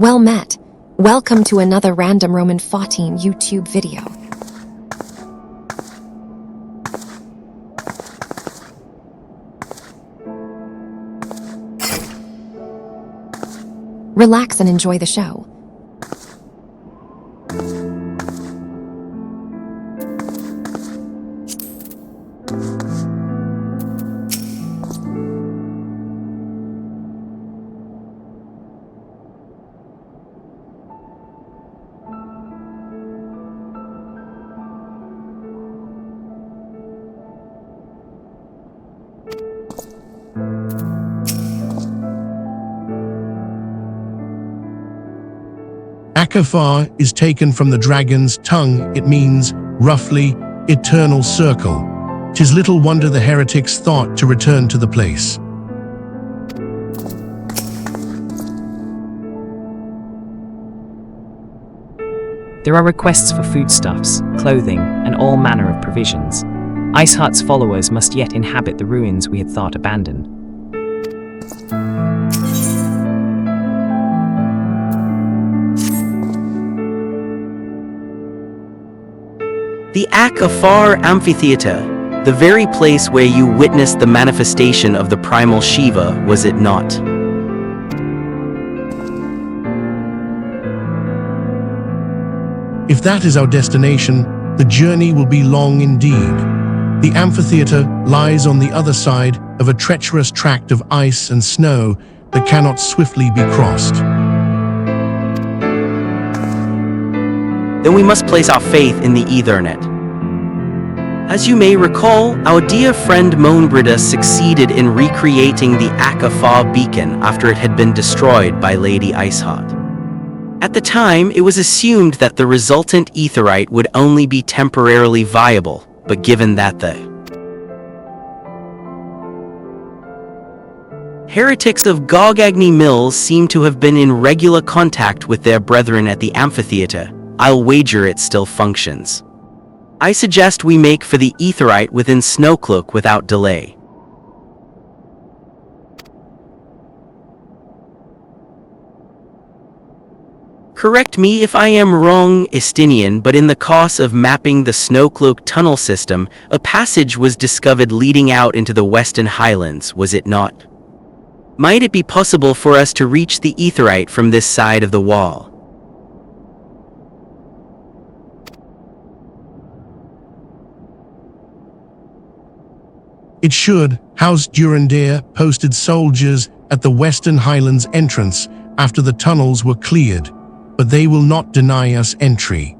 Well met. Welcome to another random Roman 14 YouTube video. Relax and enjoy the show. Akafar is taken from the dragon's tongue. It means, roughly, eternal circle. 'Tis little wonder the heretics thought to return to the place. There are requests for foodstuffs, clothing, and all manner of provisions. Iceheart's followers must yet inhabit the ruins we had thought abandoned. The Akafar Amphitheatre, the very place where you witnessed the manifestation of the primal Shiva, was it not? If that is our destination, the journey will be long indeed. The amphitheatre lies on the other side of a treacherous tract of ice and snow that cannot swiftly be crossed. Then we must place our faith in the Ethernet. As you may recall, our dear friend Moanbrida succeeded in recreating the Akafar beacon after it had been destroyed by Lady Iceheart. At the time, it was assumed that the resultant aetherite would only be temporarily viable, but given that the heretics of Gargagny Mills seem to have been in regular contact with their brethren at the amphitheatre, I'll wager it still functions. I suggest we make for the aetherite within Snowcloak without delay. Correct me if I am wrong, Istinian, but in the course of mapping the Snowcloak tunnel system, a passage was discovered leading out into the Western Highlands, was it not? Might it be possible for us to reach the aetherite from this side of the wall? It should. House Durandir posted soldiers at the Western Highlands entrance after the tunnels were cleared, but they will not deny us entry.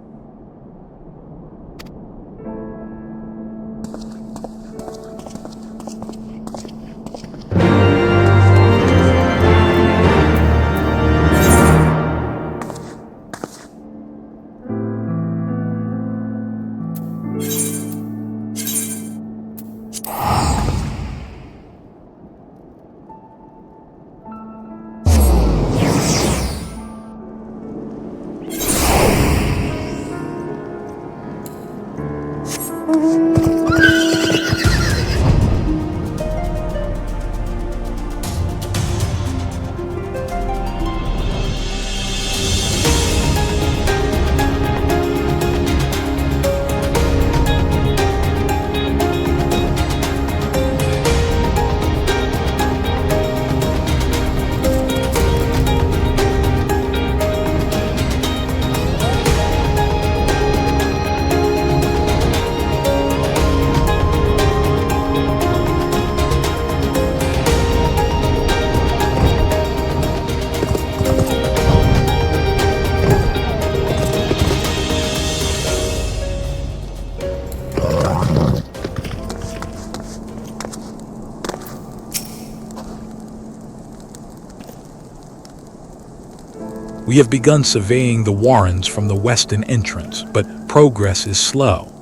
We have begun surveying the warrens from the western entrance, but progress is slow.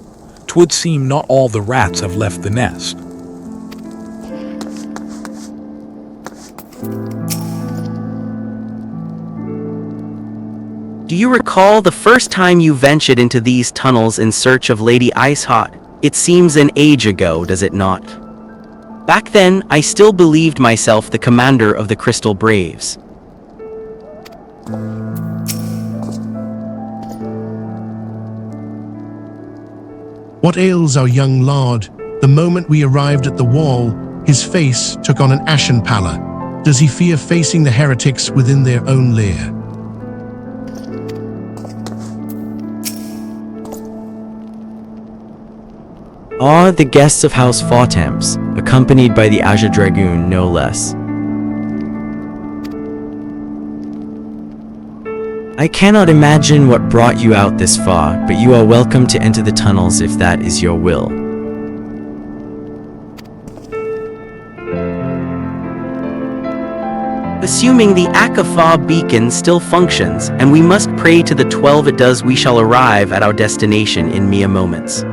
'Twould seem not all the rats have left the nest. Do you recall the first time you ventured into these tunnels in search of Lady Iceheart? It seems an age ago, does it not? Back then, I still believed myself the commander of the Crystal Braves. What ails our young lord? The moment we arrived at the wall, his face took on an ashen pallor. Does he fear facing the heretics within their own lair? Are the guests of House Fortemps, accompanied by the Azure Dragoon, no less. I cannot imagine what brought you out this far, but you are welcome to enter the tunnels if that is your will. Assuming the Akafar beacon still functions, and we must pray to the 12 it does, we shall arrive at our destination in mere moments.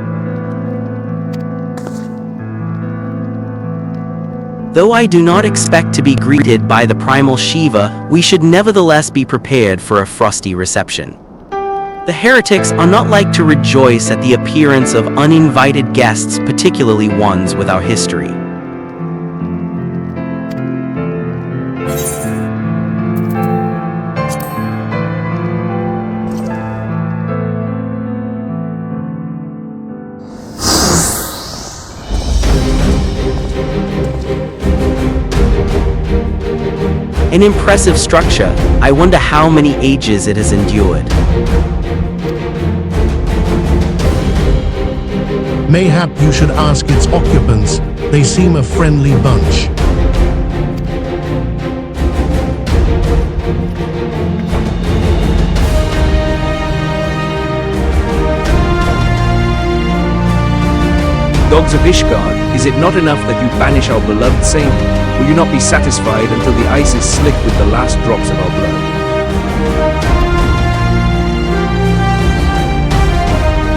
Though I do not expect to be greeted by the primal Shiva, we should nevertheless be prepared for a frosty reception. The heretics are not like to rejoice at the appearance of uninvited guests, particularly ones with our history. An impressive structure. I wonder how many ages it has endured. Mayhap you should ask its occupants. They seem a friendly bunch. Dogs of Ishgard, is it not enough that you banish our beloved saint? Will you not be satisfied until the ice is slick with the last drops of our blood?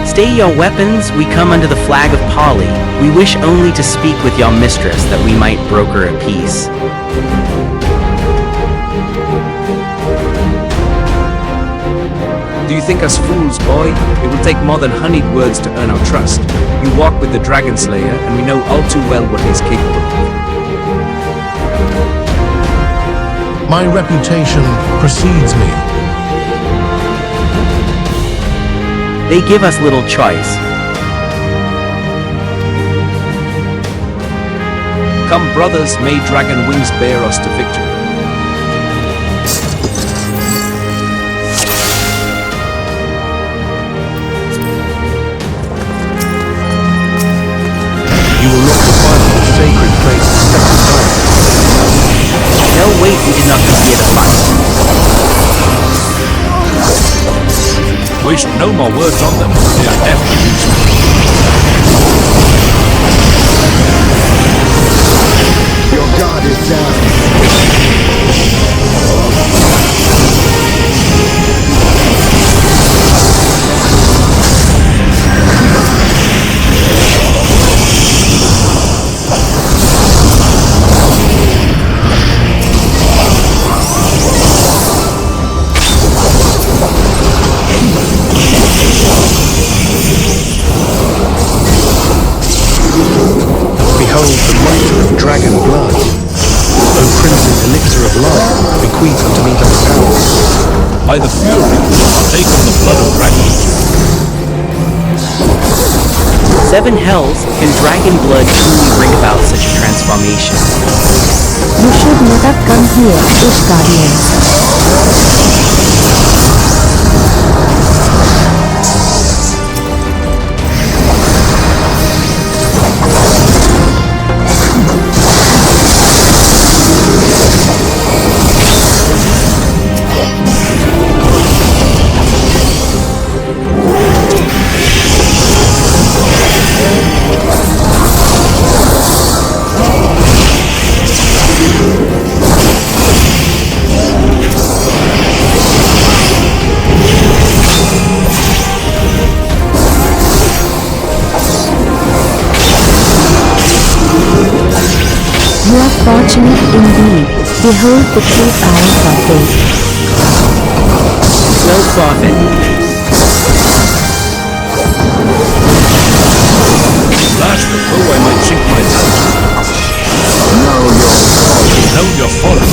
Stay your weapons, we come under the flag of parley. We wish only to speak with your mistress that we might broker a peace. Do you think us fools, boy? It will take more than honeyed words to earn our trust. You walk with the Dragon Slayer, and we know all too well what he is capable of. My reputation precedes me. They give us little choice. Come, brothers, may dragon wings bear us to victory. You will not defile the sacred place a second time. No, wait, we did not come here to fight. Waste no more words on them. They are definitely useless. Your god is down. Behold the mitre of dragon blood, O crimson elixir of life, bequeathed to me by the powers. By the fury, take on the blood of dragons. 7 hells, can dragon blood truly bring about such a transformation? You should never come here, Ishgardians. You are fortunate indeed. Behold the true power of faith. No profit. Last the foe I might sink my teeth. Know your folly.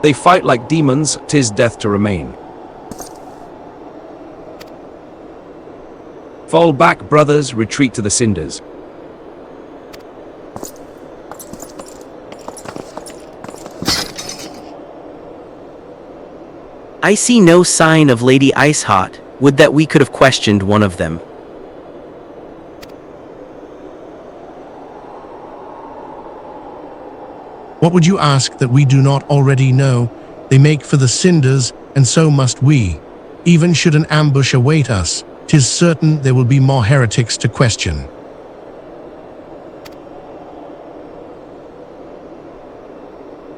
They fight like demons, 'tis death to remain. Fall back, brothers, retreat to the cinders. I see no sign of Lady Iceheart. Would that we could have questioned one of them. What would you ask that we do not already know? They make for the cinders, and so must we. Even should an ambush await us, 'tis certain there will be more heretics to question.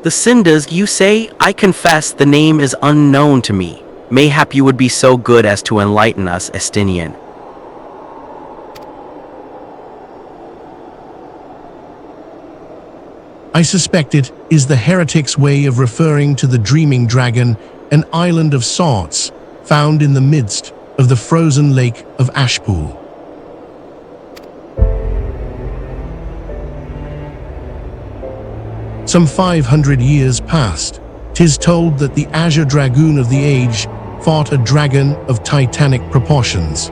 The cinders, you say? I confess the name is unknown to me. Mayhap you would be so good as to enlighten us, Estinian. I suspect it is the heretic's way of referring to the Dreaming Dragon, an island of sorts, found in the midst of the frozen lake of Ashpool. Some 500 years past, 'tis told that the Azure Dragoon of the age fought a dragon of titanic proportions.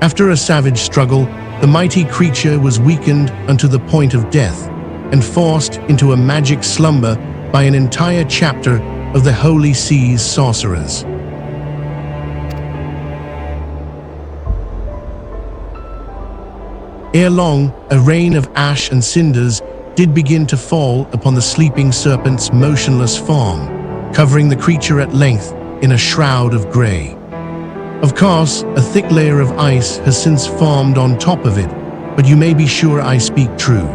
After a savage struggle, the mighty creature was weakened unto the point of death, and forced into a magic slumber by an entire chapter of the Holy Sea's sorcerers. Ere long, a rain of ash and cinders did begin to fall upon the sleeping serpent's motionless form, covering the creature at length in a shroud of grey. Of course, a thick layer of ice has since formed on top of it, but you may be sure I speak true.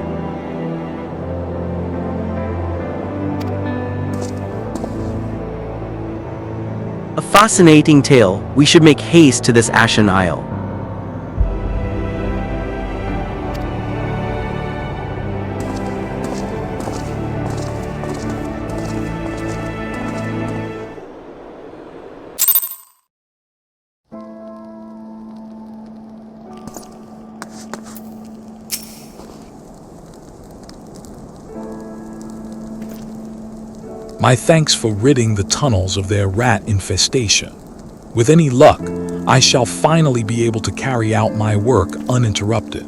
A fascinating tale. We should make haste to this Ashen Isle. My thanks for ridding the tunnels of their rat infestation. With any luck, I shall finally be able to carry out my work uninterrupted.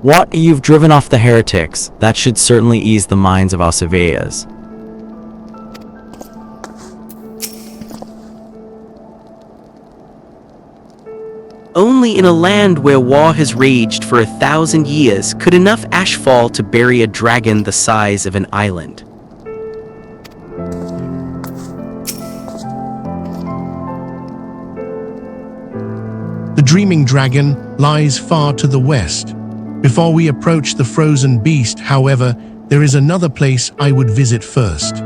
What? You've driven off the heretics. That should certainly ease the minds of our surveyors. Only in a land where war has raged for 1,000 years could enough ash fall to bury a dragon the size of an island. The Dreaming Dragon lies far to the west. Before we approach the frozen beast, however, there is another place I would visit first.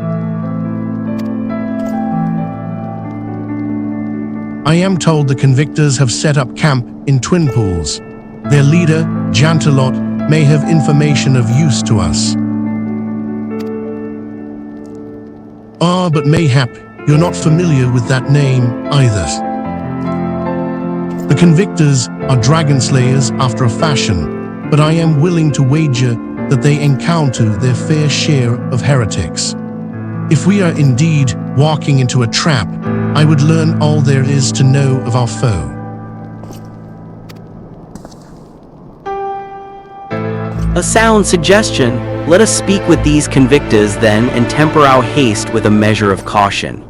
I am told the convictors have set up camp in Twin Pools. Their leader, Jantalot, may have information of use to us. But mayhap you're not familiar with that name either. The convictors are dragon slayers after a fashion, but I am willing to wager that they encounter their fair share of heretics. If we are indeed walking into a trap, I would learn all there is to know of our foe. A sound suggestion. Let us speak with these convictors then and temper our haste with a measure of caution.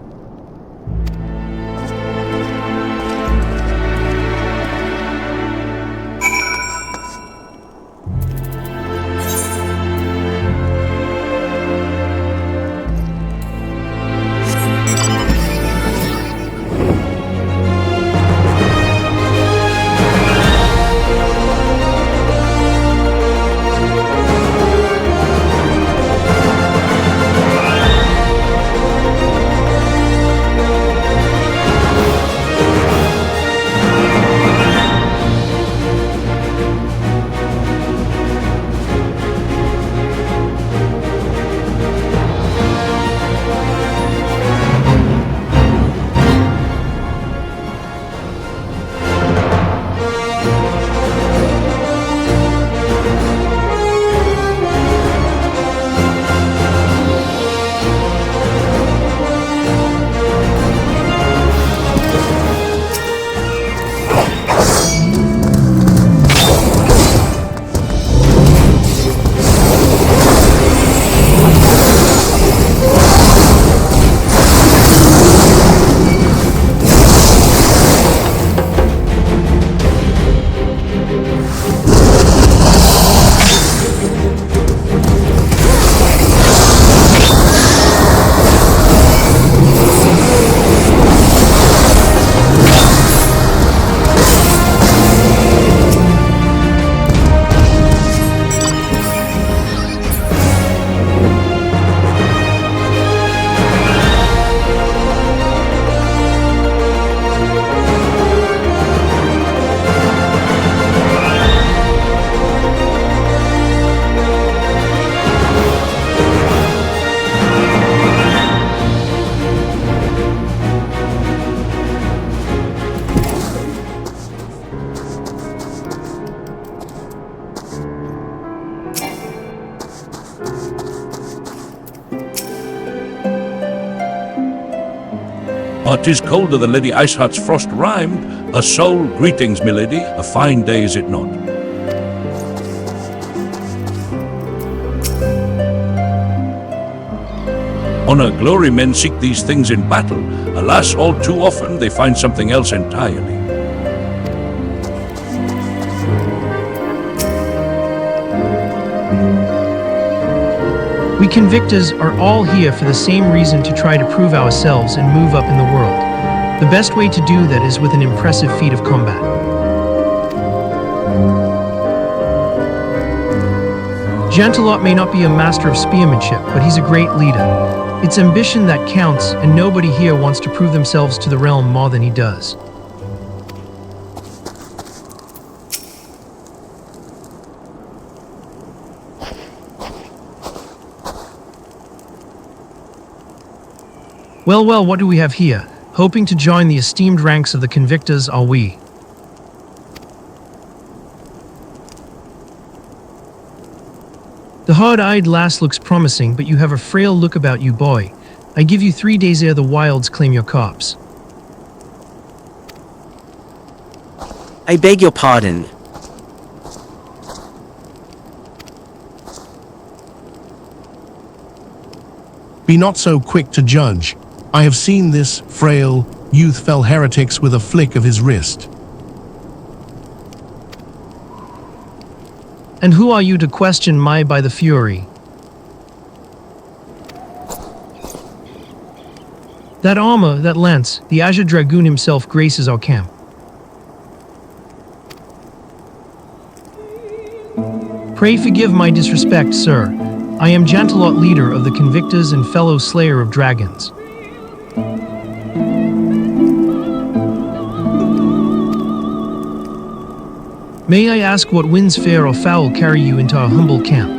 But 'tis colder than Lady Iceheart's frost rhymed. A soul greetings, milady. A fine day, is it not? Honor, glory, men seek these things in battle. Alas, all too often they find something else entirely. We convictors are all here for the same reason, to try to prove ourselves and move up in the world. The best way to do that is with an impressive feat of combat. Jantelot may not be a master of spearmanship, but he's a great leader. It's ambition that counts, and nobody here wants to prove themselves to the realm more than he does. Well, what do we have here? Hoping to join the esteemed ranks of the convictors, are we? The hard-eyed lass looks promising, but you have a frail look about you, boy. I give you 3 days ere the wilds claim your corpse. I beg your pardon. Be not so quick to judge. I have seen this frail youth fell heretics with a flick of his wrist. And who are you to question my by the fury? That armor, that lance, the Azure Dragoon himself graces our camp. Pray forgive my disrespect, sir. I am Jantelot, leader of the Convictors and fellow slayer of dragons. May I ask what winds fair or foul carry you into our humble camp?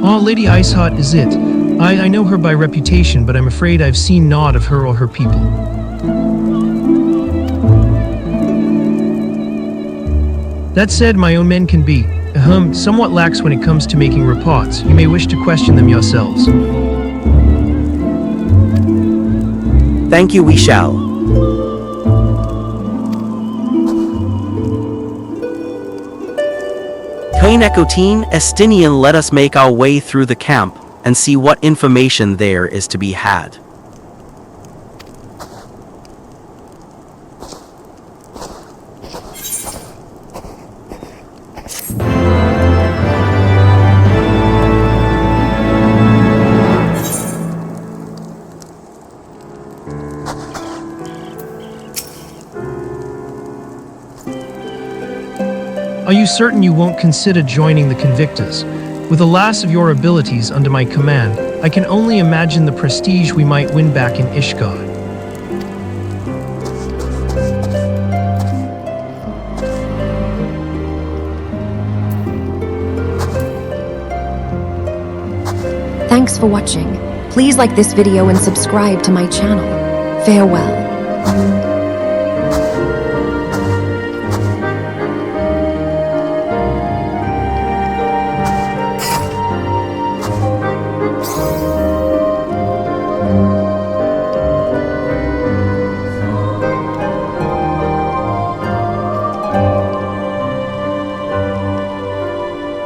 Oh, Lady Iceheart is it. I know her by reputation, but I'm afraid I've seen naught of her or her people. That said, my own men can be, somewhat lax when it comes to making reports. You may wish to question them yourselves. Thank you, we shall. K'nekotein Khpein, let us make our way through the camp and see what information there is to be had. Are you certain you won't consider joining the Convictors? With a lass of your abilities under my command, I can only imagine the prestige we might win back in Ishgard. Thanks for watching. Please like this video and subscribe to my channel. Farewell.